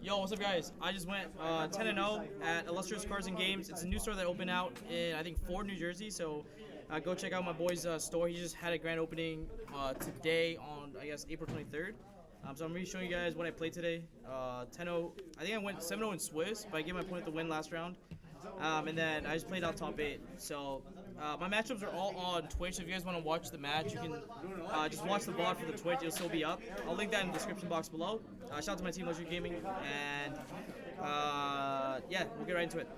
Yo, what's up, guys? I just went 10-0 at Illustrious Cards and Games. It's a new store that opened out in, I think, Ford, New Jersey. So go check out my boy's store. He just had a grand opening today on, I guess, April 23rd. So I'm going to be showing you guys what I played today. 10-0. I think I went 7-0 in Swiss, but I gave my opponent the win last round. And then I just played out top 8. So my matchups are all on Twitch. So if you guys want to watch the match, you can just watch the VOD for the Twitch. It'll still be up. I'll link that in the description box below. Shout out to my team, Luxury Gaming. And yeah, we'll get right into it.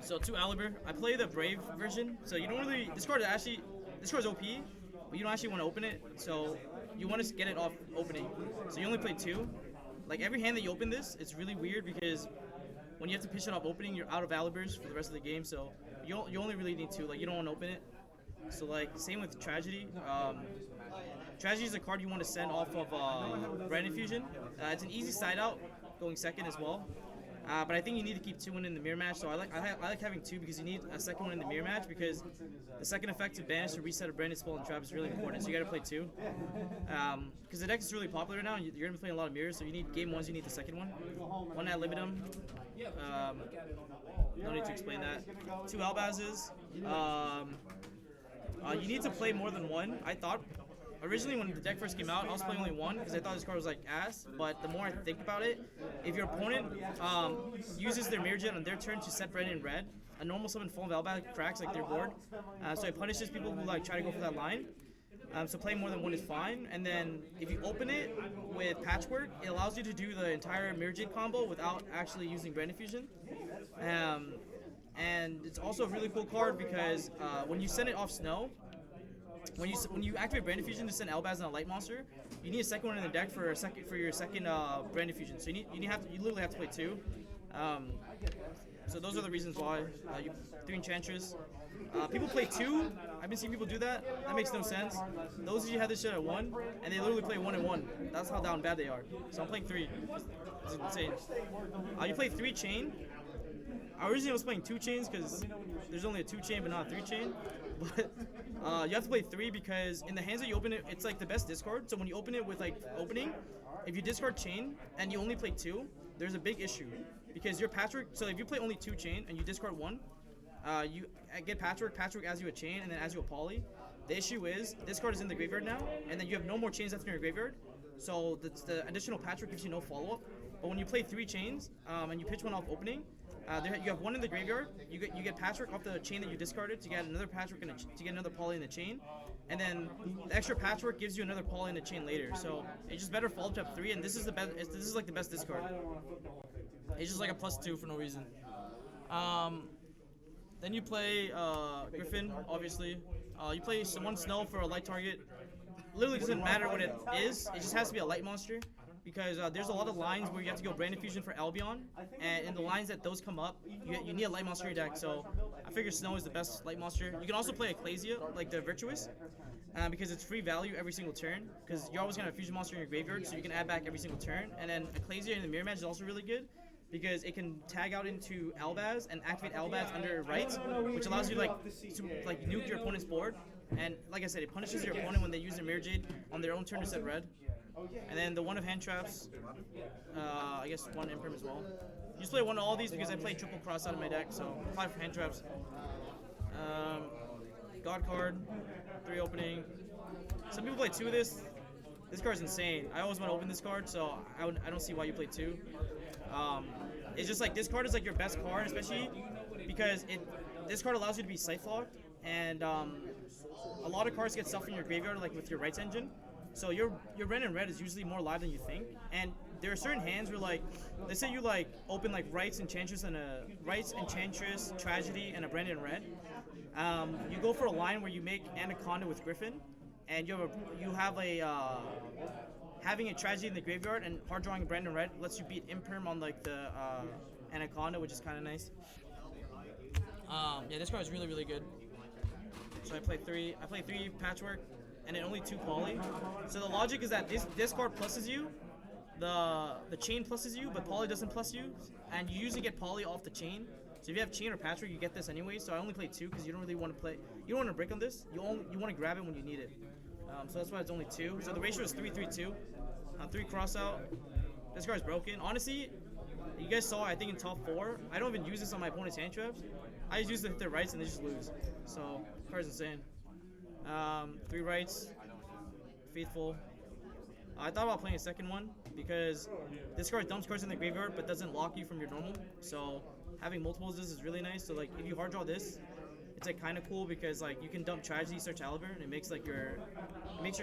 So to Aliber, I play the Brave version. So you don't really, this card is OP, but you don't actually want to open it. So you want to get it off opening. So you only play 2. Like every hand that you open this, it's really weird because when you have to pitch it off opening, you're out of Alibers for the rest of the game, so you only really need 2. Like, you don't want to open it. So, like, same with Tragedy. Tragedy is a card you want to send off of Brand Infusion. It's an easy side out, going second as well. But I think you need to keep 2 in the mirror match, so I like having 2 because you need a second one in the mirror match because the second effect to banish or reset a branded spell and trap is really important, so you gotta play 2. Because the deck is really popular now, and you're gonna be playing a lot of mirrors, so you need game 1s, you need the second one. 1 ad libitum. No need to explain that. 2 Albazes. You need to play more than 1. I thought originally when the deck first came out, I was playing only 1 because I thought this card was like ass. But the more I think about it, if your opponent uses their Mirror Jet on their turn to set red in red, a normal summon Fallen Albaz cracks like their board, so it punishes people who like try to go for that line. So playing more than 1 is fine, and then if you open it with Patchwork, it allows you to do the entire Mirror Jade combo without actually using Brand Infusion. And it's also a really cool card because when you send it off Snow, when you activate Brand Infusion to send Albaz and a Light Monster, you need a second one in the deck for your second Brand Infusion. So you literally have to play 2. So those are the reasons why. 3 Enchantress. People play 2. I've been seeing people do that. That makes no sense. Those of you have this shit at 1, and they literally play 1 and 1. That's how down bad they are. So I'm playing 3. It's insane. You play 3 Chain. I originally was playing 2 chains because there's only a 2 chain but not a 3 chain. But you have to play 3 because in the hands that you open it, it's like the best discard. So when you open it with like opening, if you discard chain and you only play 2, there's a big issue because your Patchwork. So if you play only 2 chain and you discard 1, you get Patchwork. Patchwork adds you a chain and then adds you a poly. The issue is this card is in the graveyard now, and then you have no more chains left in your graveyard. So the additional Patchwork gives you no follow up. But when you play 3 chains and you pitch 1 off opening, you have 1 in the graveyard. You get Patchwork off the chain that you discarded to get another Patchwork to get another poly in the chain, and then the extra Patchwork gives you another poly in the chain later. So it's just better follow up 3, and this is the best. This is like the best discard. It's just like a +2 for no reason. Then you play Griffin, obviously. You play 1 Snow for a light target. Literally doesn't matter what it is. It just has to be a light monster. Because there's a lot of lines where you have to go Brand Infusion for Albion, and in the lines that those come up, you need a light monster in your deck. So I figure Snow is the best light monster. You can also play Ecclesia, like the Virtuous, because it's free value every single turn. Because you're always gonna have a fusion monster in your graveyard, so you can add back every single turn. And then Ecclesia in the mirror match is also really good because it can tag out into Albaz and activate Albaz under rights, which allows you to nuke your opponent's board. And like I said, it punishes your opponent when they use their Mirror Jade on their own turn to set red. And then the 1 of Hand Traps, I guess 1 Imperm as well. You just play 1 of all these because I play triple cross out of my deck, so 5 Hand Traps. God card, 3 opening. Some people play 2 of this. This card's insane. I always want to open this card, so I don't see why you play 2. It's just like this card is like your best card, especially because this card allows you to be Scythe locked, and a lot of cards get stuff in your graveyard, like with your Rights Engine. So your red and red is usually more live than you think, and there are certain hands where like, let's say you like open like Rights, Enchantress, Tragedy, and a Brandon red. You go for a line where you make Anaconda with Griffin, and you have having a Tragedy in the graveyard and hard drawing Brandon red lets you beat Imperm on like the Anaconda, which is kind of nice. Yeah, this card is really really good. So I play 3 Patchwork. And then only 2 poly. So the logic is that this card pluses you, the chain pluses you, but poly doesn't plus you, and you usually get poly off the chain. So if you have chain or Patchwork, you get this anyway. So I only play 2 because you don't really want to you don't want to break on this. You want to grab it when you need it. So that's why it's only 2. So the ratio is 3-3-2. 3 cross out. This card's broken. Honestly, You guys saw, I think in top 4, I don't even use this on my opponent's hand traps. I just use it to hit their rights and they just lose. So, card's insane. 3 rights, faithful. I thought about playing a second one because this card dumps cards in the graveyard but doesn't lock you from your normal. So having multiples of this is really nice. So like if you hard draw this, it's like kind of cool because like you can dump tragedy, start caliber, and it makes like your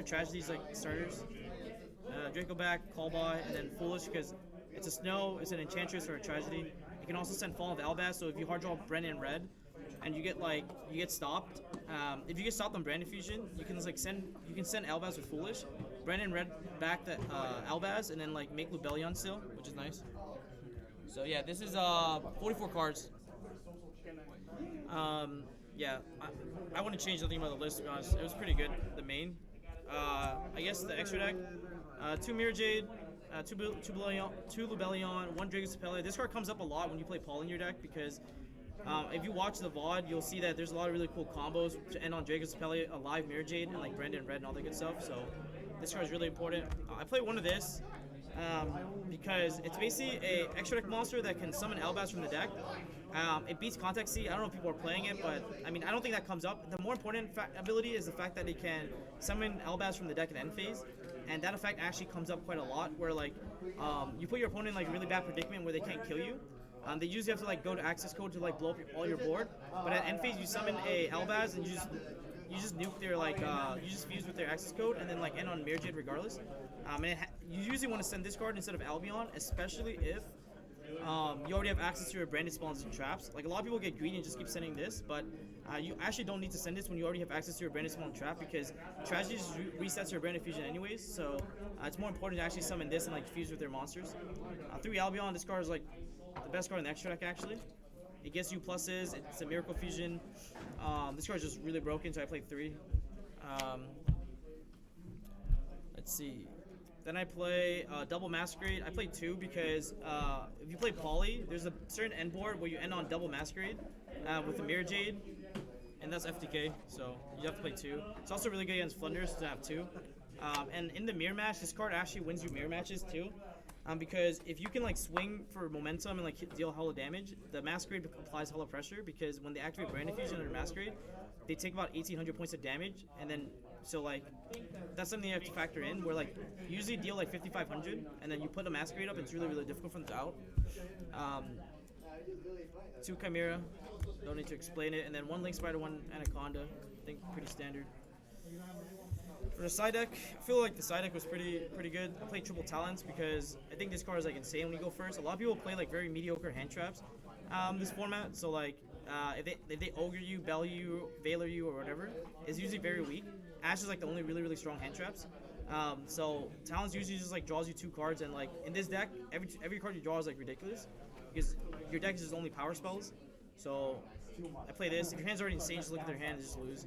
tragedies like starters. Draco back, call by, and then foolish because it's a snow, it's an enchantress or a tragedy. You can also send Fallen of Albaz. So if you hard draw Brennan red, and you get stopped. If you get stopped on Branded Fusion, you can send Albaz with Foolish, Brandon red back the Albaz, and then like make Lubellion still, which is nice. So yeah, this is 44 cards. Yeah, I wouldn't change nothing about the list to be honest. It was pretty good. The main, I guess the extra deck, 2 Mirror Jade. 2 Lubellion, 1 Dragon's Sapele. This card comes up a lot when you play Paul in your deck because if you watch the VOD, you'll see that there's a lot of really cool combos to end on Dragon's Sapele, a live Mirror Jade, and like Brandon Red and all that good stuff. So this card is really important. I play one of this because it's basically a extra deck monster that can summon Albaz from the deck. It beats Contact C. I don't know if people are playing it, but I mean I don't think that comes up. The more important ability is the fact that it can summon Albaz from the deck in end phase, and that effect actually comes up quite a lot. Where like you put your opponent in like a really bad predicament where they can't kill you. They usually have to like go to access code to like blow up all your board, but at end phase you summon a Albaz and you just nuke their like you just fuse with their access code and then like end on Mirror Jade regardless. You usually want to send this card instead of Albion, especially if you already have access to your branded spawns and traps. Like a lot of people get greedy and just keep sending this, but you actually don't need to send this when you already have access to your branded spawn trap because tragedy just resets your branded fusion anyways. So it's more important to actually summon this and like fuse with their monsters. 3 Albion, this card is like the best card in the extra deck actually. It gets you pluses. It's a miracle fusion. This card is just really broken, so I played 3. Let's see. Then I play Double Masquerade. I play 2 because if you play Poly, there's a certain end board where you end on Double Masquerade with the Mirror Jade, and that's FTK, so you have to play 2. It's also really good against Flunders to have 2. And in the mirror match, this card actually wins you mirror matches too. Because if you can like swing for momentum and like deal hella damage, the Masquerade applies hella pressure because when they activate Branded Fusion under Masquerade, they take about 1800 points of damage, and then so like that's something you have to factor in where like you usually deal like 5500 and then you put a Masquerade up, it's really difficult from the out. 2 Chimera, don't need to explain it, and then 1 Link Spider, 1 Anaconda, I think pretty standard. For the side deck, I feel like the side deck was pretty good. I played Triple Talents because I think this card is like insane when you go first. A lot of people play like very mediocre hand traps this format, so like if they ogre you, bell you, veiler you, or whatever, it's usually very weak. Ash is like the only really strong hand traps. So Talents usually just like draws you 2 cards, and like in this deck, every card you draw is like ridiculous because your deck is just only power spells. So I play this. If your hand's already insane, just look at their hand and just lose.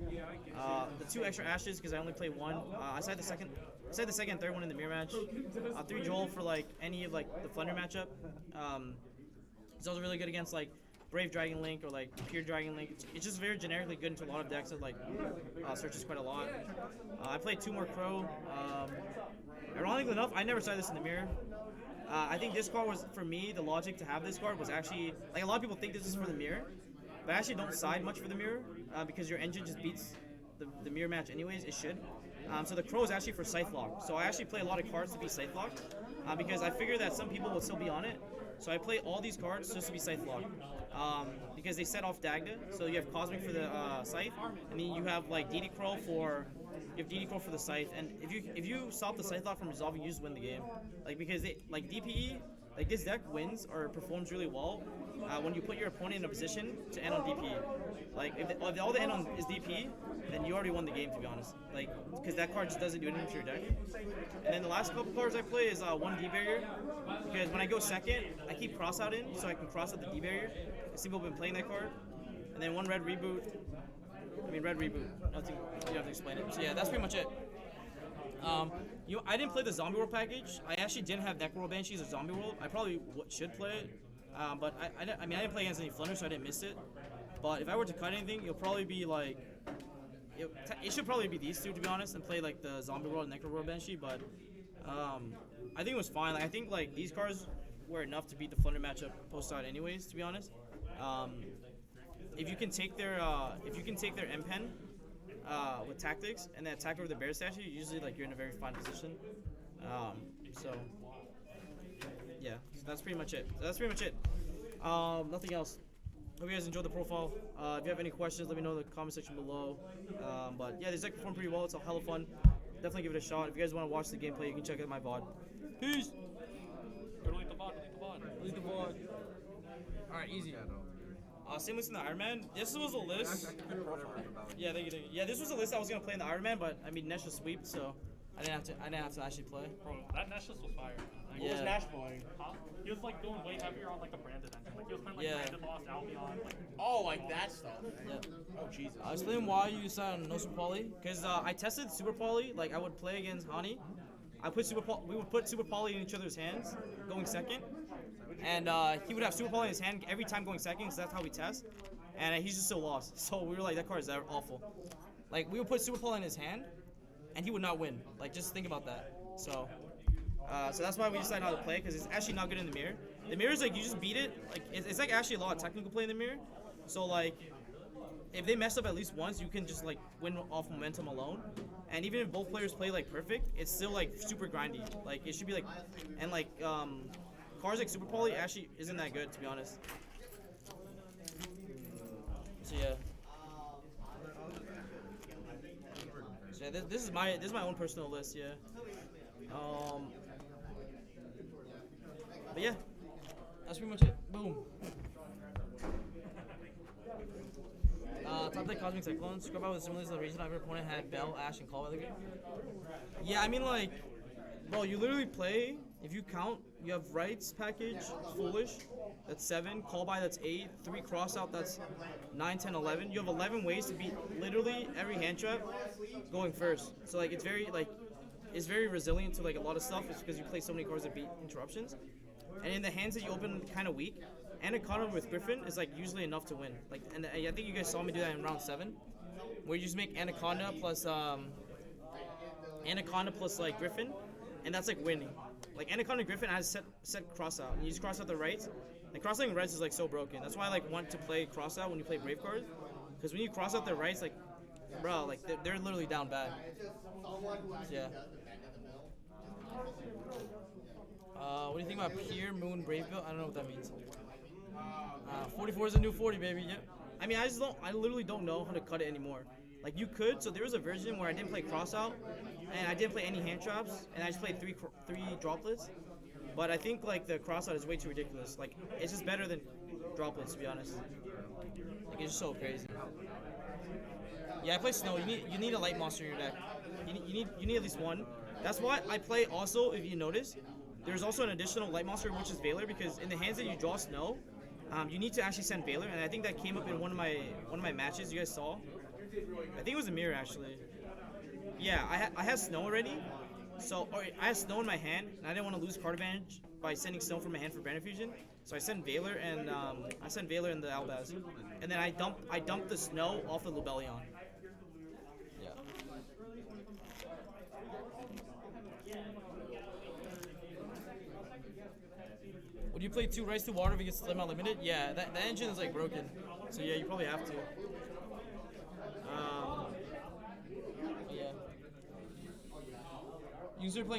The 2 extra Ashes because I only play 1. I side the second and third one in the mirror match. 3 Joel for like any of like the Flunder matchup. It's also really good against like Brave Dragon Link or like Pure Dragon Link. It's just very generically good into a lot of decks that like searches quite a lot. I played 2 more Crow. Ironically enough, I never saw this in the mirror. I think this card was, for me, the logic to have this card was actually, like a lot of people think this is for the mirror, but I actually don't side much for the mirror because your engine just beats the mirror match anyways, it should. So the Crow is actually for Scythe Lock. So I actually play a lot of cards to be Scythe Lock because I figure that some people will still be on it. So I play all these cards just to be Scythe Lock because they set off Dagda. So you have Cosmic for the Scythe, and then you have like DD Crow for the Scythe. And if you stop the Scythe Lock from resolving, you just win the game. Like because they like DPE, like this deck wins or performs really well when you put your opponent in a position to end on DPE. Like if all they end on is DPE, then you already won the game, to be honest. Like because that card just doesn't do anything to your deck. And then the last couple cards I play is 1 D barrier because when I go second, I keep cross out in so I can cross out the D barrier. Some people have been playing that card. And then 1 red reboot. Red reboot. Nothing. You have to explain it. So yeah, that's pretty much it. I didn't play the Zombie World package. I actually didn't have Necro Banshees or Zombie World. I probably should play it, but I didn't play against any Flunder, so I didn't miss it. But if I were to cut anything, it'll probably be like it should probably be these 2 to be honest, and play like the Zombie World and Necro World Banshee. But I think it was fine. Like I think like these cards were enough to beat the Flutter matchup post out anyways. To be honest, um, if you can take their M pen with tactics and then attack over the bear statue, usually like you're in a very fine position. So yeah, so that's pretty much it. Nothing else. Hope you guys enjoyed the profile. If you have any questions, let me know in the comment section below. But yeah, this deck performed pretty well. It's a hella fun. Definitely give it a shot. If you guys want to watch the gameplay, you can check out my VOD. Peace! Delete the VOD. Delete the VOD. Alright, easy. Same list in the Iron Man. This was a list. Yeah, thank you. Yeah, this was a list I was gonna play in the Iron Man, but I mean Nesh was sweep, so I didn't have to actually play. Bro, that Nash list was fire. Like, What was Nash playing? huh? He was like going way heavier on like the branded engine. Like he was playing like branded Lost Albion. Like, Oh, like that stuff. Yeah. Oh, Jesus. I was playing why you decided on no Super Poly, because I tested Super Poly, like I would play against Hani. We would put Super Poly in each other's hands, going second. And he would have Super Poly in his hand every time going second, because that's how we test. And he's just still lost. So we were like, that card is awful. Like, we would put Super Poly in his hand, and he would not win. Like, just think about that. So that's why we decided how to play, because it's actually not good in the mirror. The mirror is like, you just beat it. Like, it's like actually a lot of technical play in the mirror. So, like, if they mess up at least once, you can just, like, win off momentum alone. And even if both players play, like, perfect, it's still, like, super grindy. Like, it should be, like, and, like, cards like Super Poly actually isn't that good, to be honest. So, yeah. So, yeah, this is my own personal list, yeah. But, yeah. That's pretty much it. Boom. Top deck Cosmic Cyclones. Scrub out with similar to the reason our opponent had Bell, Ash, and Call by the game. Yeah, I mean, like, bro, you literally play, if you count, you have Rights package, Foolish, that's 7, Call by, that's 8, 3 Cross out, that's 9, 10, 11. You have 11 ways to beat literally every hand trap going first. So, like, it's very resilient to, like, a lot of stuff. It's because you play so many cards that beat interruptions. And in the hands that you open kind of weak, Anaconda with Griffin is like usually enough to win. Like, and I think you guys saw me do that in round 7, where you just make Anaconda plus like Griffin, and that's like winning. Like Anaconda Griffin has set cross out, and you just cross out the rights. And cross out reds is like so broken. That's why I like want to play cross out when you play Brave cards, because when you cross out the rights, like, bro, like they're literally down bad. So, yeah. What do you think about Pier, Moon, Brave build? I don't know what that means. 44 is a new 40, baby. Yep. I mean, I literally don't know how to cut it anymore. Like, you could, so there was a version where I didn't play cross out, and I didn't play any hand traps, and I just played three droplets. But I think, like, the cross out is way too ridiculous. Like, it's just better than droplets, to be honest. Like, it's just so crazy. Yeah, I play Snow. You need a light monster in your deck. You need at least one. That's why I play also, if you notice, there's also an additional light monster, which is Valor, because in the hands that you draw Snow, you need to actually send Valor, and I think that came up in one of my matches you guys saw. I think it was a mirror actually. Yeah, I had Snow already, I had Snow in my hand, and I didn't want to lose card advantage by sending Snow from my hand for Banner Fusion, so I sent Valor and the Albaz, and then I dumped the Snow off the Lubellion. Yeah. Would you play 2 Rice to Water if it gets Slim Unlimited? Yeah, that engine is like broken. So yeah, you probably have to. Yeah. You start playing